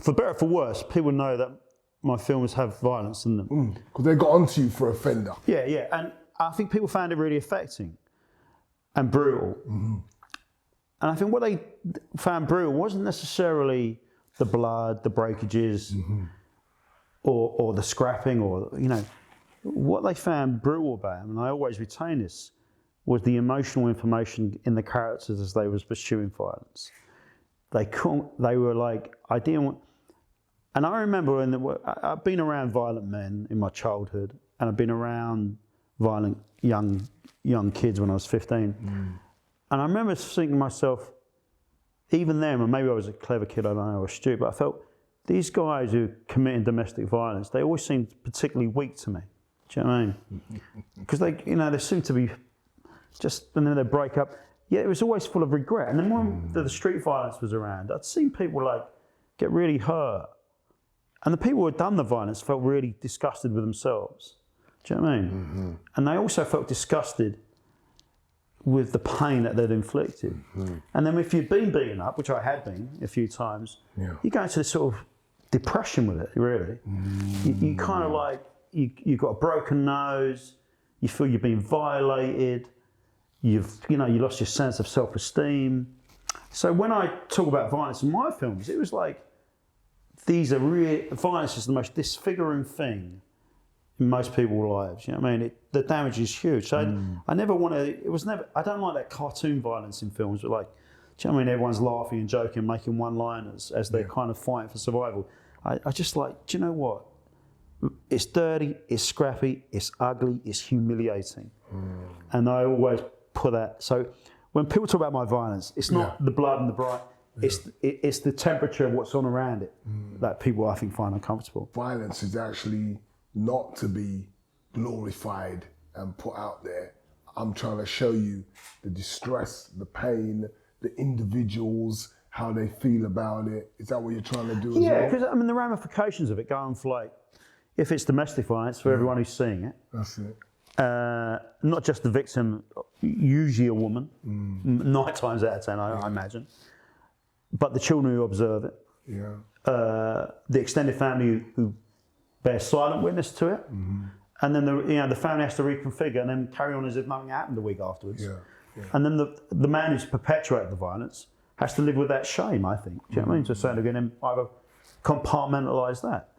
for better or for worse, people know that my films have violence in them. Because they got onto you for offender. Yeah, yeah. And I think people found it really affecting and brutal. And I think what they found brutal wasn't necessarily the blood, the breakages, or the scrapping, or, you know, what they found brutal about them, and I always retain this, was the emotional information in the characters as they was pursuing violence. They were like, I didn't want, and I remember I've been around violent men in my childhood, and I've been around violent young kids when I was 15. And I remember thinking to myself, even then, and maybe I was a clever kid, I don't know, I was stupid, but I felt these guys who committed domestic violence, they always seemed particularly weak to me. Do you know what I mean? Because they, you know, they seemed to be just, and then they break up. Yeah, it was always full of regret. And then when the street violence was around, I'd seen people like get really hurt. And the people who had done the violence felt really disgusted with themselves. Do you know what I mean? And they also felt disgusted with the pain that they'd inflicted. And then if you'd been beaten up, which I had been a few times, you go into this sort of depression with it, really. You kind of like, you've got a broken nose, you feel you've been violated, you lost your sense of self-esteem. So when I talk about violence in my films, it was like, violence is the most disfiguring thing in most people's lives. You know what I mean? The damage is huge. So I never want to, I don't like that cartoon violence in films, but like, do you know what I mean? Everyone's laughing and joking, making one-liners as they're kind of fighting for survival. I just like, do you know what? It's dirty, it's scrappy, it's ugly, it's humiliating. And I always put that. So when people talk about my violence, it's not the blood and the bright, it's the temperature of what's on around it that people, I think, find uncomfortable. Violence is actually not to be glorified and put out there. I'm trying to show you the distress, the pain, the individuals, how they feel about it. Is that what you're trying to do as well? Yeah, because I mean the ramifications of it going for, like, if it's domestic violence, for everyone who's seeing it. That's it. Not just the victim, usually a woman, 9 times out of 10, I imagine, but the children who observe it, the extended family who bear silent witness to it, and then the family has to reconfigure and then carry on as if nothing happened a week afterwards. And then the man who's perpetuated the violence has to live with that shame, I think. Do you know what I mean? To a certain degree, and then either compartmentalise that.